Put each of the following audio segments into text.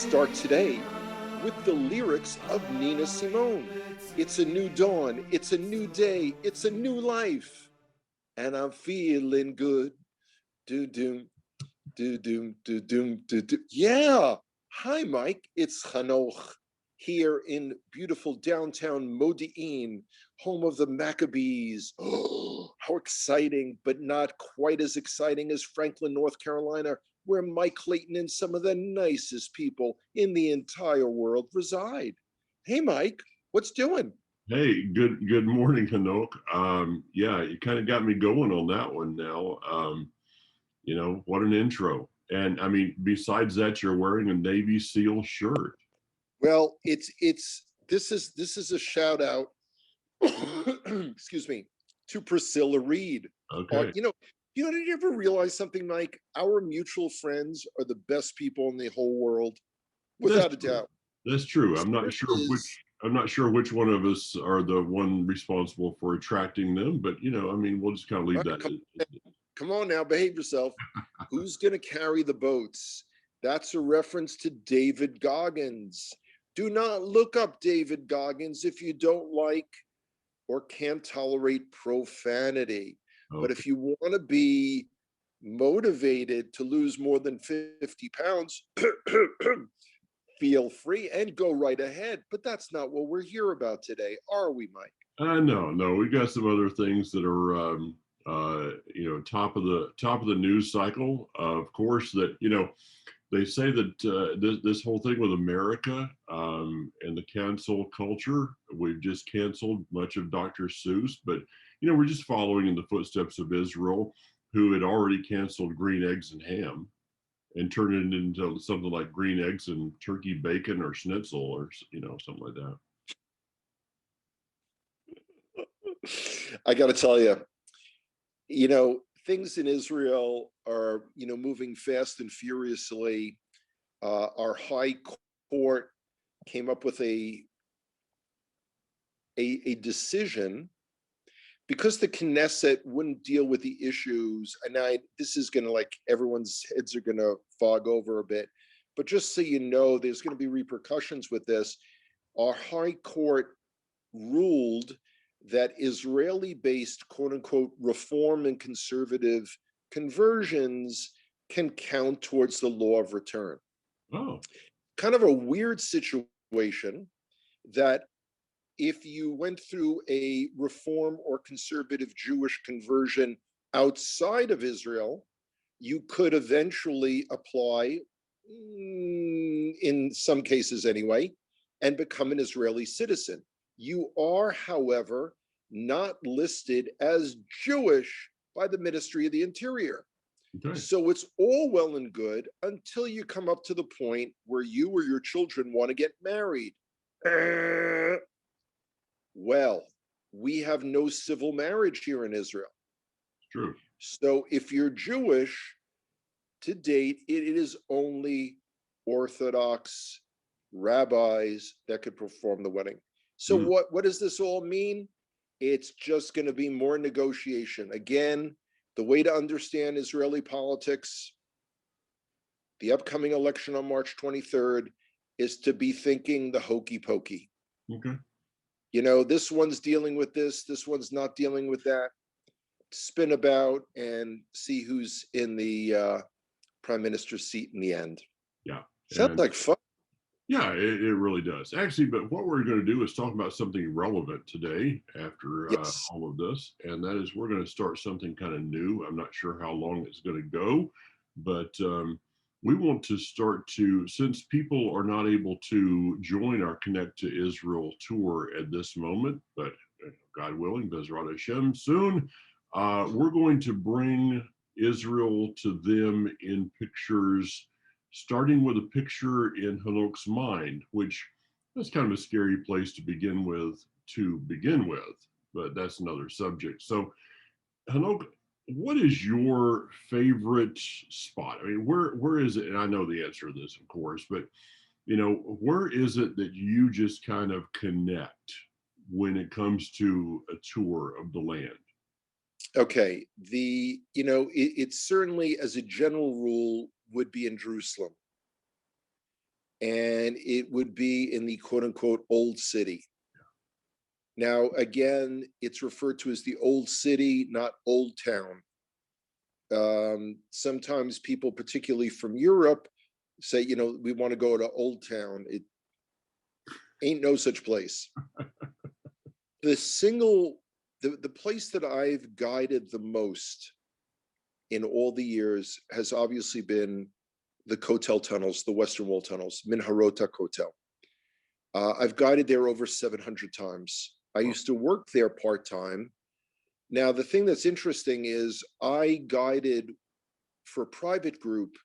start today with the lyrics of Nina Simone. It's a new dawn, it's a new day, it's a new life, and I'm feeling good. Do doom, do doom, do doom, do do. Yeah. Hi, Mike. It's Hanoch here in beautiful downtown Modi'in, home of the Maccabees. Oh, how exciting, but not quite as exciting as Franklin, North Carolina, where Mike Clayton and some of the nicest people in the entire world reside. Hey, Mike, what's doing? Hey, good morning, Hanoch. Yeah, you kind of got me going on that one now. What an intro. And I mean, besides that, you're wearing a Navy SEAL shirt. Well, this is a shout out, excuse me, to Priscilla Reed. Uh, Okay, you know, did you ever realize something, Mike? Our mutual friends are the best people in the whole world, that's without a true. doubt. That's true. There is, I'm not sure which one of us are the one responsible for attracting them, but I mean, we'll just kind of leave right, that. come on now, behave yourself. Who's going to carry the boats? That's a reference to David Goggins. Do not look up David Goggins if you don't like or can't tolerate profanity. But Okay. if you want to be motivated to lose more than 50 pounds, feel free and go right ahead. But that's not what we're here about today, are we, Mike? No. We got some other things that are, top of the news cycle. Of course, that they say that this whole thing with America and the cancel culture, we've just canceled much of Dr. Seuss, but we're just following in the footsteps of Israel, who had already canceled green eggs and ham and turned it into something like green eggs and turkey bacon or schnitzel or something like that. I got to tell you, things in Israel are, moving fast and furiously. Our high court came up with a decision because the Knesset wouldn't deal with the issues. And this is going to, like, everyone's heads are going to fog over a bit. But just so you know, there's going to be repercussions with this. Our high court ruled that Israeli-based, quote unquote, reform and conservative conversions can count towards the law of return. Oh, Kind of a weird situation that if you went through a reform or conservative Jewish conversion outside of Israel, you could eventually apply, in some cases anyway, and become an Israeli citizen. You are, however, not listed as Jewish by the Ministry of the Interior. okay. So it's all well and good until you come up to the point where you or your children want to get married. Well, we have no civil marriage here in Israel. True. So if you're Jewish, to date, it is only Orthodox rabbis that could perform the wedding. So Mm, what does this all mean? It's just going to be more negotiation. Again, the way to understand Israeli politics, the upcoming election on March 23rd, is to be thinking the hokey pokey. okay. This one's dealing with this one's not dealing with that. Spin about and see who's in the prime minister's seat in the end. Yeah. Sounds And like fun. yeah, it really does. Actually, but what we're going to do is talk about something relevant today after Yes. all of this. And that is we're going to start something kind of new. I'm not sure how long it's going to go, but we want to start to, since people are not able to join our Connect to Israel tour at this moment, but God willing, Bezrat Hashem, soon, we're going to bring Israel to them in pictures, starting with a picture in Hanoch's mind, which is kind of a scary place to begin with, but that's another subject. So, Hanoch, what is your favorite spot? I mean, where is it? And I know the answer to this, of course, but where is it that you just kind of connect when it comes to a tour of the land? Okay. It certainly, as a general rule, would be in Jerusalem. and it would be in the quote unquote old city. Now, again, it's referred to as the old city, not old town. Sometimes people, particularly from Europe, say, we want to go to Old Town. It ain't no such place. The place that I've guided the most in all the years has obviously been the Kotel tunnels, the Western Wall tunnels, Minharota Kotel. I've guided there over 700 times. I used to work there part-time. Now, the thing that's interesting is I guided for a private group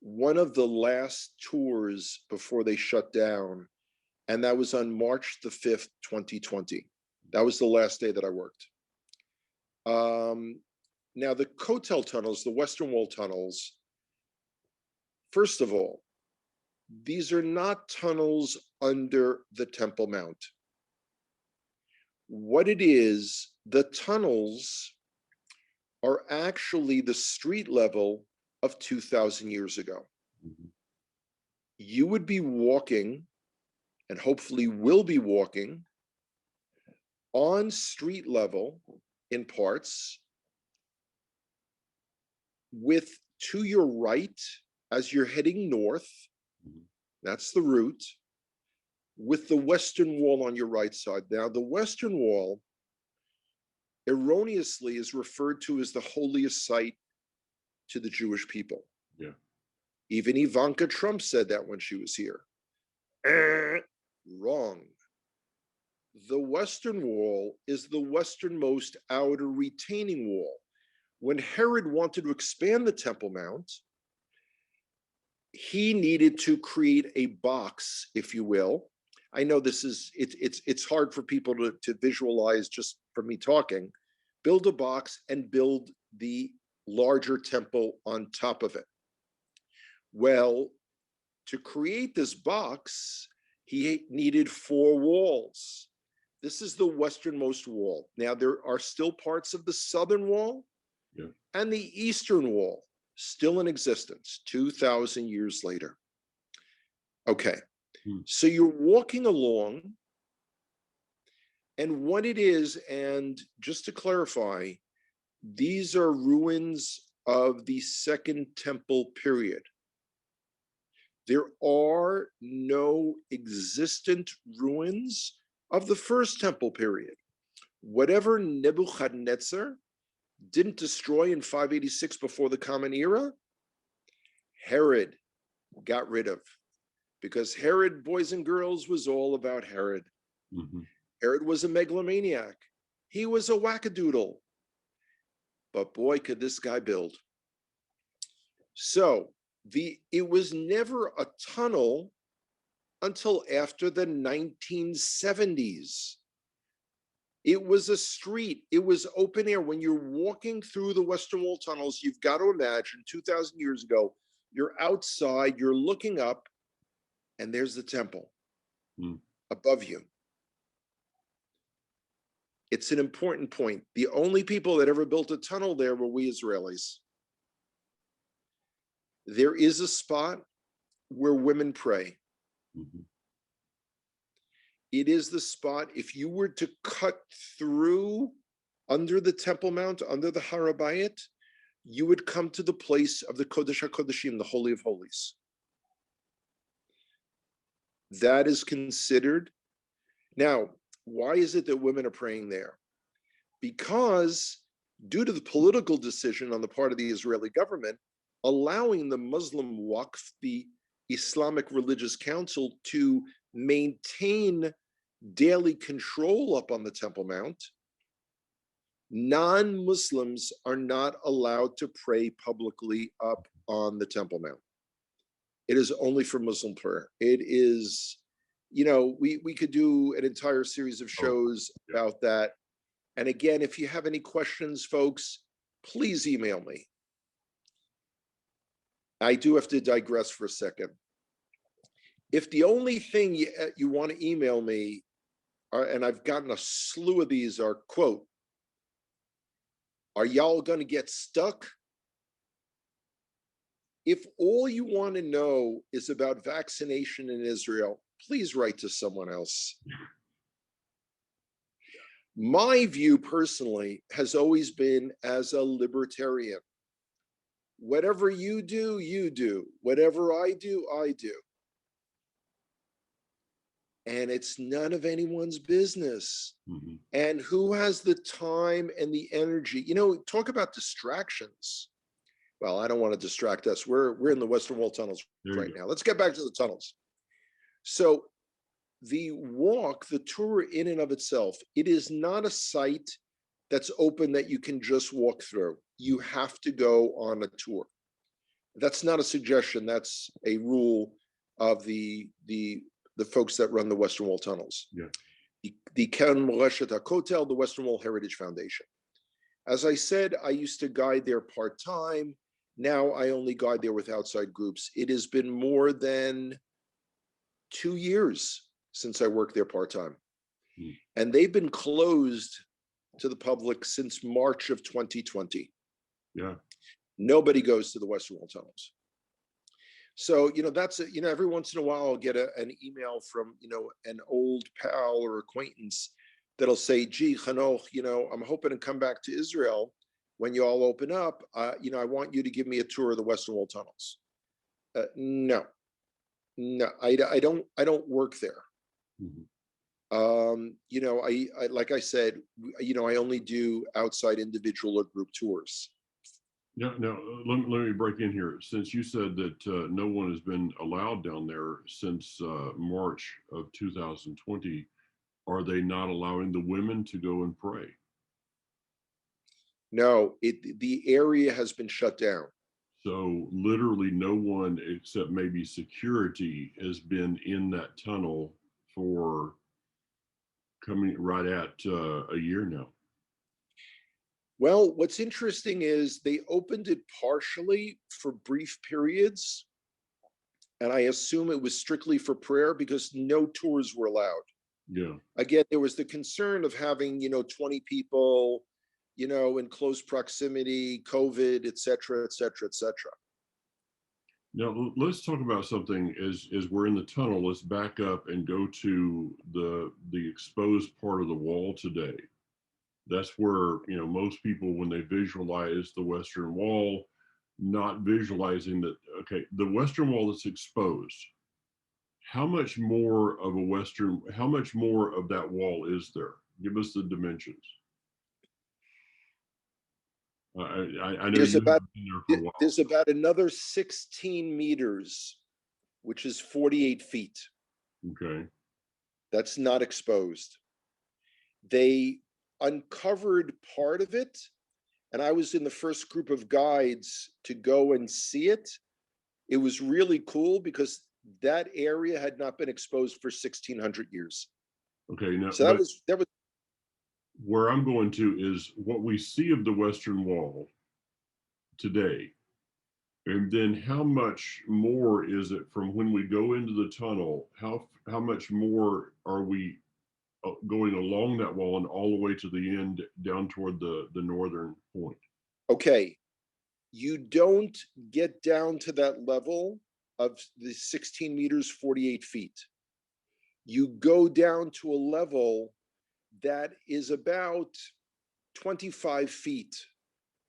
one of the last tours before they shut down, and that was on March the 5th, 2020. That was the last day that I worked. Now, the Kotel tunnels, the Western Wall tunnels, first of all, these are not tunnels under the Temple Mount. What it is, the tunnels are actually the street level of 2,000 years ago. Mhm. You would be walking, and hopefully will be walking, on street level in parts, with to your right, as you're heading north, Mhm. that's the route, with the Western Wall on your right side. Now, the Western Wall erroneously is referred to as the holiest site to the Jewish people. Yeah. Even Ivanka Trump said that when she was here. Wrong. The Western Wall is the westernmost outer retaining wall. When Herod wanted to expand the Temple Mount, he needed to create a box, if you will. I know this is it's hard for people to visualize just from me talking. Build a box and build the larger temple on top of it. Well, to create this box, he needed 4 walls. This is the westernmost wall. Now, there are still parts of the southern wall, Yeah. and the eastern wall still in existence 2,000 years later. Okay, so you're walking along, and what it is, and just to clarify, these are ruins of the Second Temple period. There are no existent ruins of the First Temple period. Whatever Nebuchadnezzar didn't destroy in 586 before the Common Era, Herod got rid of. Because Herod, boys and girls, was all about Herod. Mhm. Herod was a megalomaniac. He was a wackadoodle. But boy, could this guy build. So it was never a tunnel until after the 1970s. It was a street. It was open air. When you're walking through the Western Wall tunnels, you've got to imagine 2,000 years ago, you're outside, you're looking up, and there's the temple above you. It's an important point. The only people that ever built a tunnel there were we Israelis. There is a spot where women pray. Mhm. It is the spot, if you were to cut through under the Temple Mount, under the Harabayit, you would come to the place of the Kodesh HaKodeshim, the Holy of Holies. That is considered. Now, why is it that women are praying there? Because due to the political decision on the part of the Israeli government, allowing the Muslim Waqf, the Islamic Religious Council, to maintain daily control up on the Temple Mount, non-Muslims are not allowed to pray publicly up on the Temple Mount. It is only for Muslim prayer. It is, we could do an entire series of shows about that. And again, if you have any questions, folks, please email me. I do have to digress for a second. If the only thing you want to email me, and I've gotten a slew of these, are, quote, are y'all going to get stuck? If all you want to know is about vaccination in Israel, please write to someone else. My view personally has always been as a libertarian. Whatever you do, you do. Whatever I do, I do. And it's none of anyone's business. Mhm. And who has the time and the energy? You know, talk about distractions. Well, I don't want to distract us. We're in the Western Wall tunnels There you right go. now. Let's get back to the tunnels. So the walk, the tour in and of itself, it is not a site that's open that you can just walk through. You have to go on a tour. That's not a suggestion. That's a rule of the folks that run the Western Wall tunnels. Yeah. The Keren Moreshet HaKotel, the Western Wall Heritage Foundation. As I said, I used to guide there part-time. Now I only guide there with outside groups. It has been more than 2 years since I worked there part-time. Mm. And they've been closed to the public since March of 2020. Yeah. Nobody goes to the Western Wall tunnels. So, that's, every once in a while I'll get an email from, an old pal or acquaintance that'll say, gee, Hanoch, I'm hoping to come back to Israel when you all open up. I want you to give me a tour of the Western Wall tunnels. No, I don't work there. Mhm. I like I said, I only do outside individual or group tours. Now, let me break in here. Since you said that no one has been allowed down there since March of 2020, are they not allowing the women to go and pray? No, the area has been shut down. So literally no one except maybe security has been in that tunnel for coming right at a year now. Well, what's interesting is they opened it partially for brief periods, and I assume it was strictly for prayer because no tours were allowed. Yeah. Again, there was the concern of having, 20 people, in close proximity, COVID, et cetera, et cetera, et cetera. Now let's talk about something as we're in the tunnel. Let's back up and go to the exposed part of the wall today. That's where, most people, when they visualize the Western Wall, not visualizing that, okay, the Western Wall that's exposed, how much more of how much more of that wall is there? Give us the dimensions. I know There's you about haven't been there for a while. there's about another 16 meters, which is 48 feet. Okay. That's not exposed. They uncovered part of it, and I was in the first group of guides to go and see it. It was really cool because that area had not been exposed for 1600 years. Okay. Now, So but that was where I'm going to is what we see of the Western Wall today. And then how much more is it from when we go into the tunnel? How much more are we going along that wall and all the way to the end down toward the northern point? okay. You don't get down to that level of the 16 meters, 48 feet. You go down to a level that is about 25 feet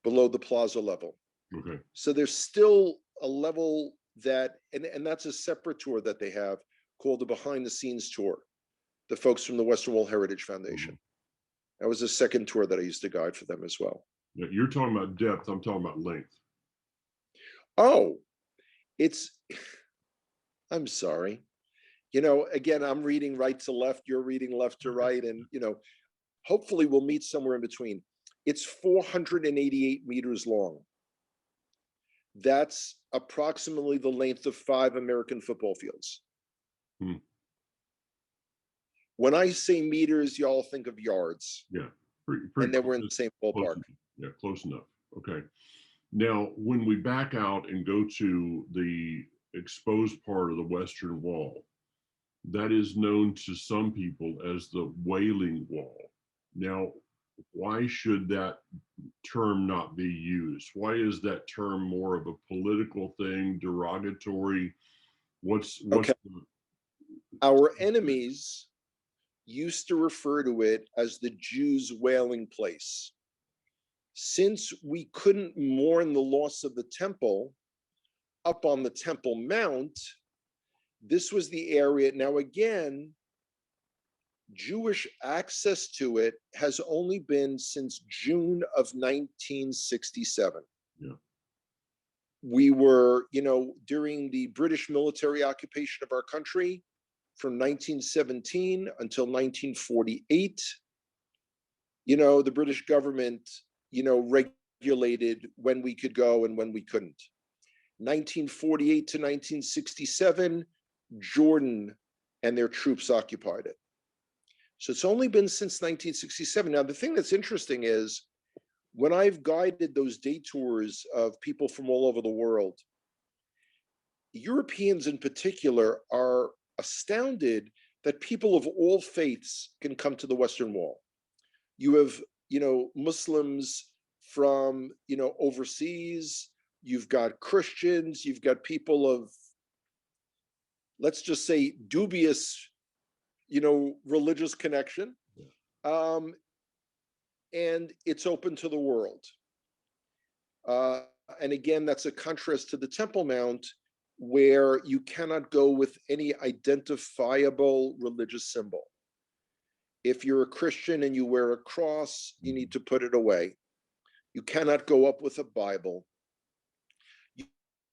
below the plaza level. Okay. So there's still a level that, and that's a separate tour that they have called the behind the scenes tour, the folks from the Western Wall Heritage Foundation. That was the second tour that I used to guide for them as well. Yeah, you're talking about depth, I'm talking about length. Oh, I'm sorry. Again, I'm reading right to left, you're reading left to right, and, hopefully we'll meet somewhere in between. It's 488 meters long. That's approximately the length of 5 American football fields. Hmm. When I say meters, y'all think of yards. Yeah, And then we're in the same ballpark. Yeah, close enough. Okay. Now, when we back out and go to the exposed part of the Western Wall, that is known to some people as the Wailing Wall. Now, why should that term not be used? Why is that term more of a political thing, derogatory? What's Okay. Our enemies used to refer to it as the Jews' wailing place. Since we couldn't mourn the loss of the temple up on the Temple Mount, this was the area. Now, again, Jewish access to it has only been since June of 1967. Yeah. We were, during the British military occupation of our country from 1917 until 1948, the British government, regulated when we could go and when we couldn't. 1948 to 1967, Jordan and their troops occupied it. So it's only been since 1967. Now, the thing that's interesting is when I've guided those day tours of people from all over the world, Europeans in particular are astounded that people of all faiths can come to the Western Wall. You have, Muslims from, overseas, you've got Christians, you've got people of, let's just say, dubious, religious connection. And it's open to the world. And again, that's a contrast to the Temple Mount, where you cannot go with any identifiable religious symbol. If you're a Christian and you wear a cross, you need to put it away. You cannot go up with a Bible.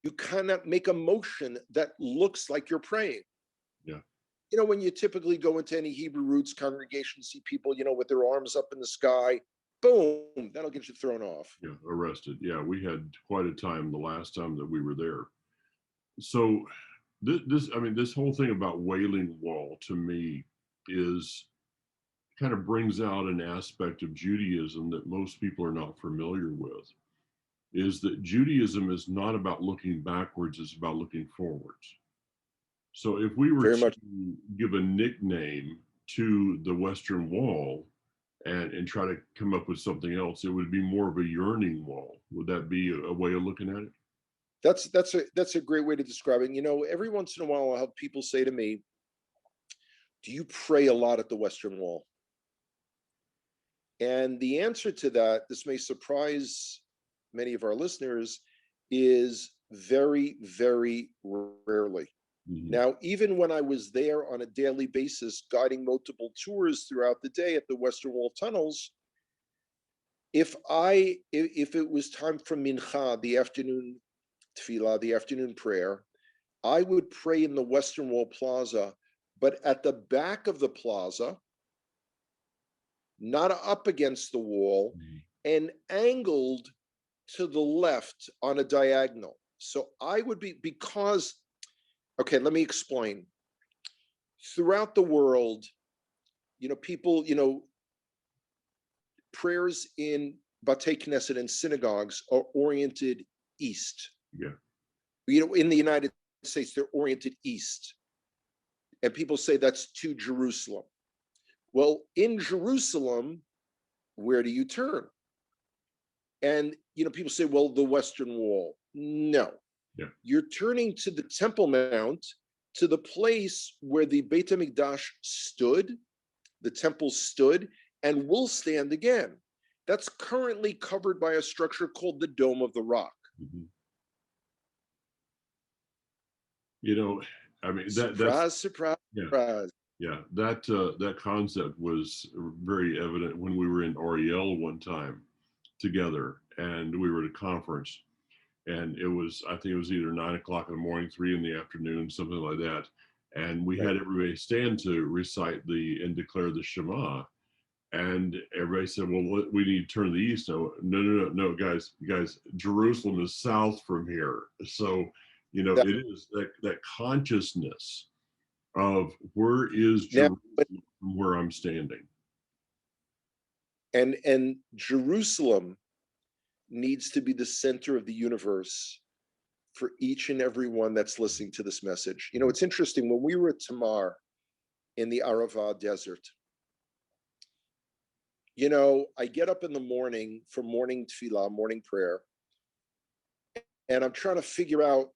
You cannot make a motion that looks like you're praying. Yeah. When you typically go into any Hebrew roots congregation, see people, with their arms up in the sky, boom, that'll get you thrown off. Yeah, arrested. Yeah, we had quite a time the last time that we were there. So this whole thing about Wailing Wall to me is kind of brings out an aspect of Judaism that most people are not familiar with, is that Judaism is not about looking backwards, it's about looking forwards. So if we were to give a nickname to the Western Wall and try to come up with something else, it would be more of a yearning wall. Would that be a way of looking at it? That's a great way to describe it. Every once in a while I'll have people say to me, do you pray a lot at the Western Wall? And the answer to that, this may surprise many of our listeners, is very, very rarely. Mm-hmm. Now, even when I was there on a daily basis, guiding multiple tours throughout the day at the Western Wall tunnels, if it was time for mincha, the afternoon tefillah, the afternoon prayer, I would pray in the Western Wall Plaza, but at the back of the plaza, not up against the wall, and angled to the left on a diagonal. So I would because, okay, let me explain. Throughout the world, people, prayers in Batei Knesset and synagogues are oriented east. Yeah. In the United States, they're oriented east. And people say that's to Jerusalem. Well, in Jerusalem, where do you turn? And, people say, well, the Western Wall. No. Yeah. You're turning to the Temple Mount, to the place where the Beit HaMikdash stood, the temple stood, and will stand again. That's currently covered by a structure called the Dome of the Rock. Mm-hmm. Surprise. Yeah, that concept was very evident when we were in Ariel one time together, and we were at a conference, and I think it was either 9 o'clock in the morning, 3 in the afternoon, something like that, and we had everybody stand to recite and declare the Shema, and everybody said, well, we need to turn to the east. No, guys, Jerusalem is south from here, so it is that consciousness of where is Jerusalem from where I'm standing. And Jerusalem needs to be the center of the universe for each and every one that's listening to this message. It's interesting, when we were at Tamar in the Arava desert, I get up in the morning for morning tefillah, morning prayer, and I'm trying to figure out,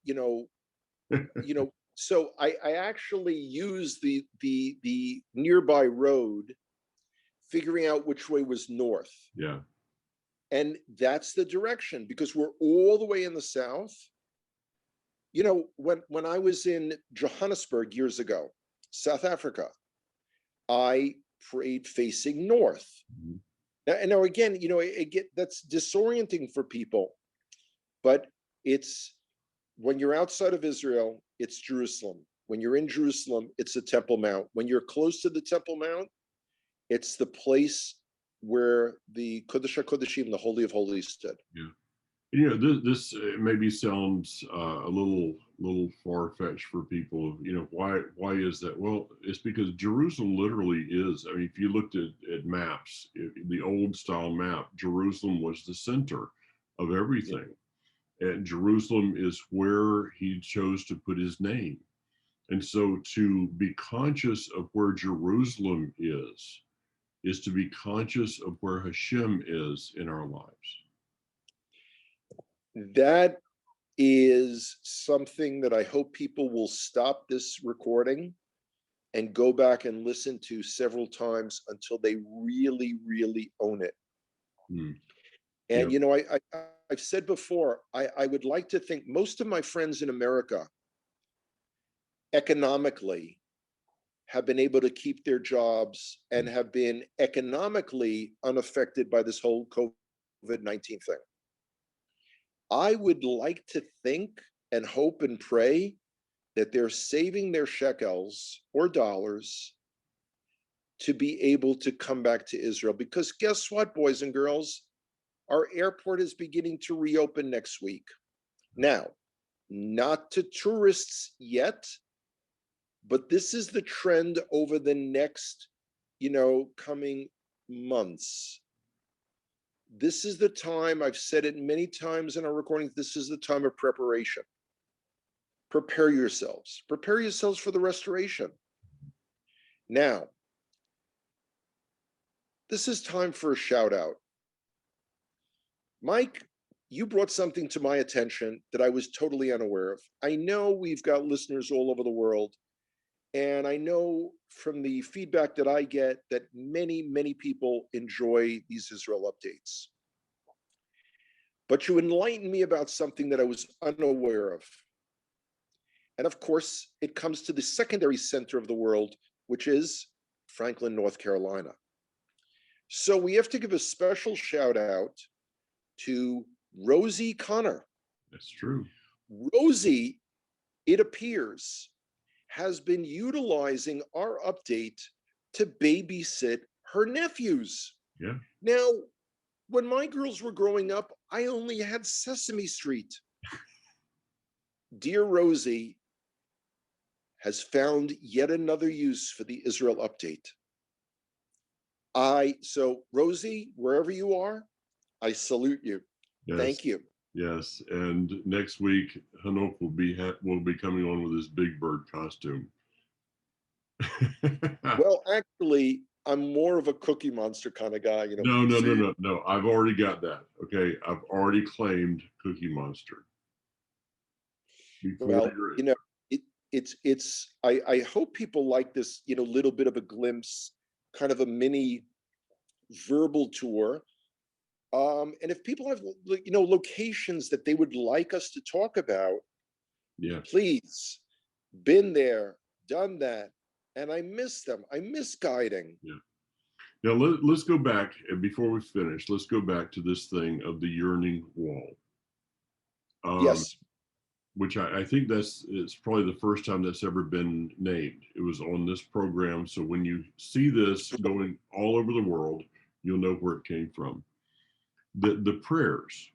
so I actually use the nearby road, figuring out which way was north. Yeah. And that's the direction because we're all the way in the south. When I was in Johannesburg years ago, South Africa, I prayed facing north. Mhm. Now again, that's disorienting for people, but it's when you're outside of Israel, it's Jerusalem. When you're in Jerusalem, it's the Temple Mount. When you're close to the Temple Mount, it's the place where the Kodesh HaKodeshim, the Holy of Holies, stood. Yeah. This maybe sounds a little far fetched for people. Why is that? Well, it's because Jerusalem literally is. I mean, if you looked at maps, the old style map, Jerusalem was the center of everything, and Jerusalem is where he chose to put his name. And so, to be conscious of where Jerusalem is to be conscious of where Hashem is in our lives. That is something that I hope people will stop this recording and go back and listen to several times until they really, really own it. Mm. And Yeah. I've said before, I would like to think most of my friends in America economically have been able to keep their jobs and have been economically unaffected by this whole COVID-19 thing. I would like to think and hope and pray that they're saving their shekels or dollars to be able to come back to Israel. Because guess what, boys and girls? Our airport is beginning to reopen next week. Now, not to tourists yet, but this is the trend over the next, coming months. This is the time, I've said it many times in our recordings, this is the time of preparation. Prepare yourselves for the restoration. Now, this is time for a shout out. Mike, you brought something to my attention that I was totally unaware of. I know we've got listeners all over the world, and I know from the feedback that I get that many, many people enjoy these Israel updates. But you enlightened me about something that I was unaware of. And of course, it comes to the secondary center of the world, which is Franklin, North Carolina. So we have to give a special shout out to Rosie Connor. That's true. Rosie, it appears, has been utilizing our update to babysit her nephews. Yeah. Now, when my girls were growing up, I only had Sesame Street. Dear Rosie has found yet another use for the Israel update. So Rosie, wherever you are, I salute you. Yes. Thank you. Yes, and next week Hanoch will be coming on with his Big Bird costume. Well, actually, I'm more of a Cookie Monster kind of guy. No. I've already got that. Okay, I've already claimed Cookie Monster. Well, I hope people like this, little bit of a glimpse, kind of a mini verbal tour. And if people have, locations that they would like us to talk about, yeah, please, been there, done that, and I miss them. I miss guiding. Yeah. Now let's go back, and before we finish, let's go back to this thing of the yearning wall. Yes. Which I think it's probably the first time that's ever been named. It was on this program. So when you see this going all over the world, you'll know where it came from. The prayers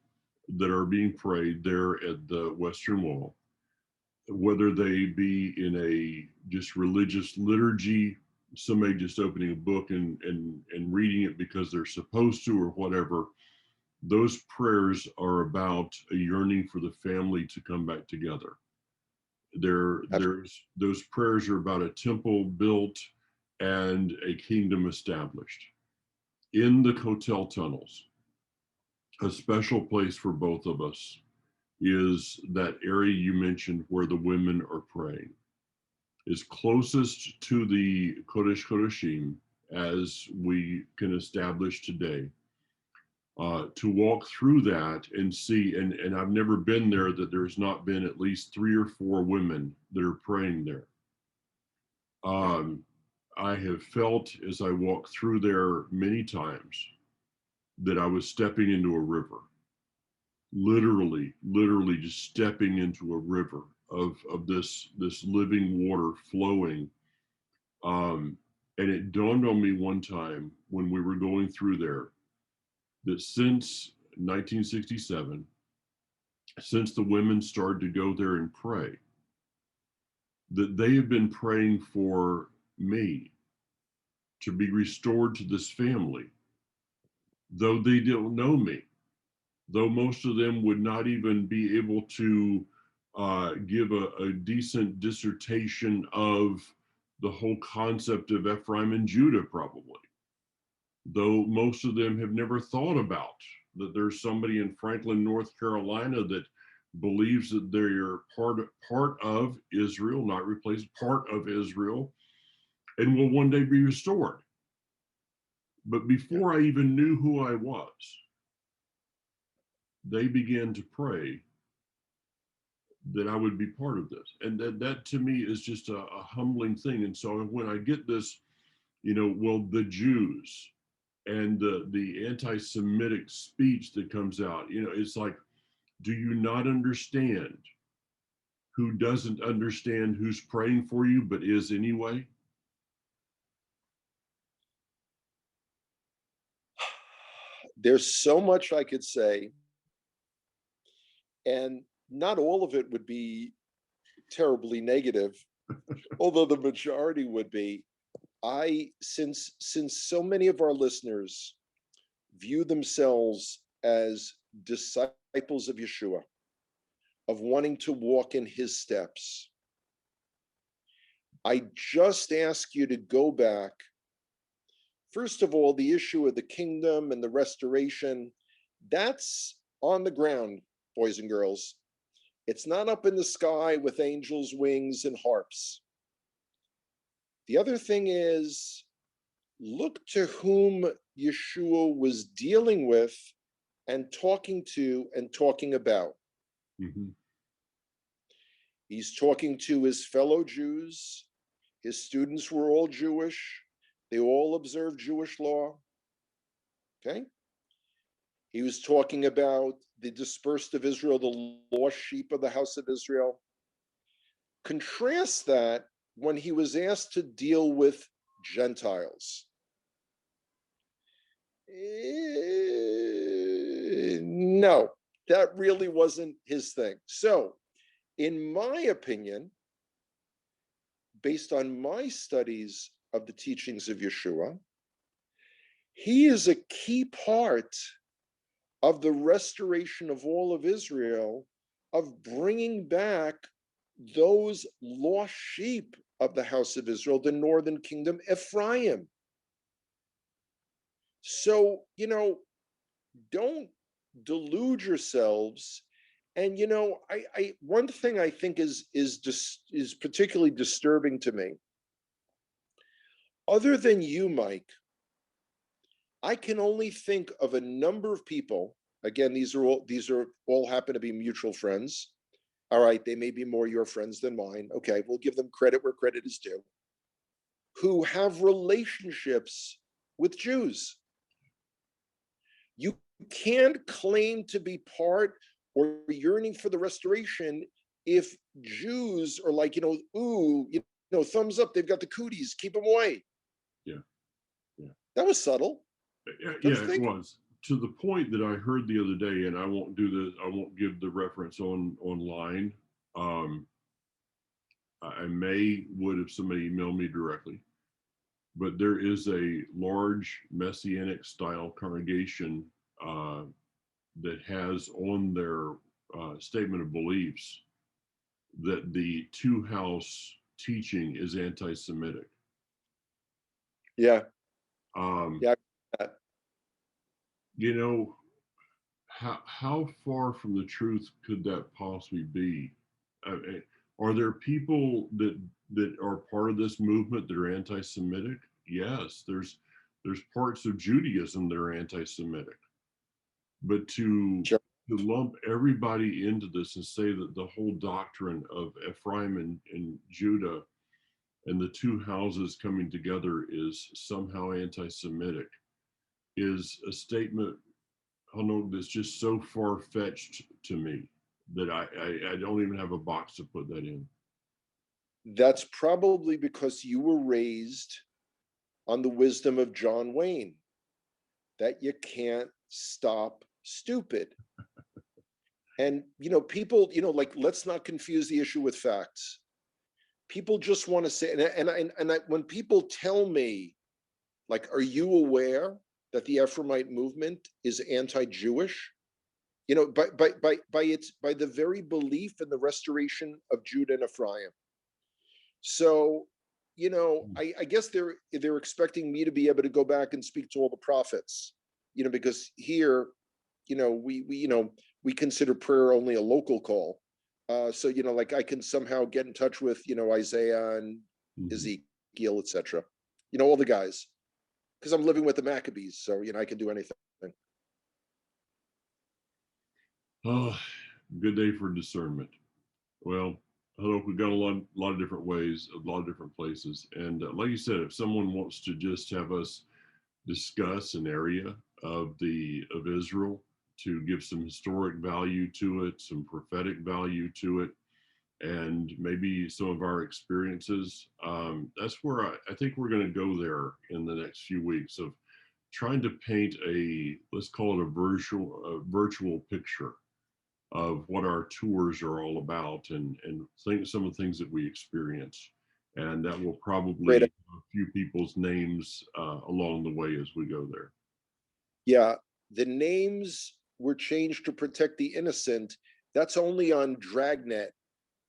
that are being prayed there at the Western Wall, whether they be in a just religious liturgy, somebody just opening a book and reading it because they're supposed to or whatever, those prayers are about a yearning for the family to come back together. Those prayers are about a temple built and a kingdom established. in the Kotel tunnels, a special place for both of us is that area you mentioned where the women are praying. Is closest to the Kodesh Kodashim as we can establish today. To walk through that and see, and I've never been there that there's not been at least 3 or 4 women that are praying there. I have felt as I walk through there many times that I was stepping into a river, literally just stepping into a river of this living water flowing. And it dawned on me one time when we were going through there that since 1967, since the women started to go there and pray, that they have been praying for me to be restored to this family, though they don't know me, though most of them would not even be able to give a decent dissertation of the whole concept of Ephraim and Judah, probably, though most of them have never thought about that there's somebody in Franklin, North Carolina that believes that they're part of Israel, not replaced, part of Israel, and will one day be restored. But before I even knew who I was, they began to pray that I would be part of this. And that to me is just a humbling thing. And so when I get this, well, the Jews and the anti-Semitic speech that comes out, it's like, do you not understand who doesn't understand who's praying for you, but is anyway? There's so much I could say, and not all of it would be terribly negative, although the majority would be. Since so many of our listeners view themselves as disciples of Yeshua, of wanting to walk in his steps, I just ask you to go back. First of all, the issue of the kingdom and the restoration, that's on the ground, boys and girls. It's not up in the sky with angels' wings and harps. The other thing is, look to whom Yeshua was dealing with and talking to and talking about. Mm-hmm. He's talking to his fellow Jews. His students were all Jewish. They all observed Jewish law. Okay? He was talking about the dispersed of Israel, the lost sheep of the house of Israel. Contrast that when he was asked to deal with Gentiles. No, that really wasn't his thing. So, in my opinion, based on my studies of the teachings of Yeshua, he is a key part of the restoration of all of Israel, of bringing back those lost sheep of the house of Israel, the northern kingdom, Ephraim. So, don't delude yourselves. And I one thing I think is particularly disturbing to me. Other than you, Mike, I can only think of a number of people. Again, these are all happen to be mutual friends. All right, they may be more your friends than mine. Okay, we'll give them credit where credit is due. Who have relationships with Jews. You can't claim to be part or yearning for the restoration if Jews are like, thumbs up, they've got the cooties, keep them away. Yeah. That was subtle. Yeah, it was. To the point that I heard the other day, and I won't give the reference online. I would if somebody emailed me directly, but there is a large Messianic style congregation that has on their statement of beliefs that the two-house teaching is anti-Semitic. Yeah. Um, Yeah. you know, how far from the truth could that possibly be? Are there people that are part of this movement that are anti-Semitic? Yes, there's parts of Judaism that are anti-Semitic, but Sure. to lump everybody into this and say that the whole doctrine of Ephraim and Judah and the two houses coming together is somehow anti-Semitic is a statement, I don't know, that's just so far fetched to me that I don't even have a box to put that in. That's probably because you were raised on the wisdom of John Wayne, that you can't stop stupid. And people, like, let's not confuse the issue with facts. People just want to say, when people tell me, like, are you aware that the Ephraimite movement is anti-Jewish? By the very belief in the restoration of Judah and Ephraim. So, I guess they're expecting me to be able to go back and speak to all the prophets, because here, we consider prayer only a local call. So, like, I can somehow get in touch with, Isaiah and Mhm. Ezekiel, etc. All the guys, because I'm living with the Maccabees, so I can do anything. Oh, good day for discernment. Well, I hope we've got lot of different ways, a lot of different places. And like you said, if someone wants to just have us discuss an area of Israel to give some historic value to it, some prophetic value to it, and maybe some of our experiences, that's where I think we're going to go there in the next few weeks of trying to paint a, let's call it a virtual picture of what our tours are all about and think some of the things that we experience. And that will probably Great. a few people's names along the way as we go there. Yeah, the names were changed to protect the innocent. That's only on Dragnet.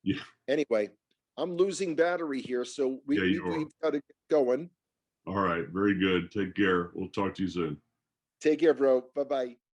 Yeah, Anyway, I'm losing battery here, so yeah, you are. we've got to get going. All right, very good. Take care. We'll talk to you soon. Take care, bro. Bye bye.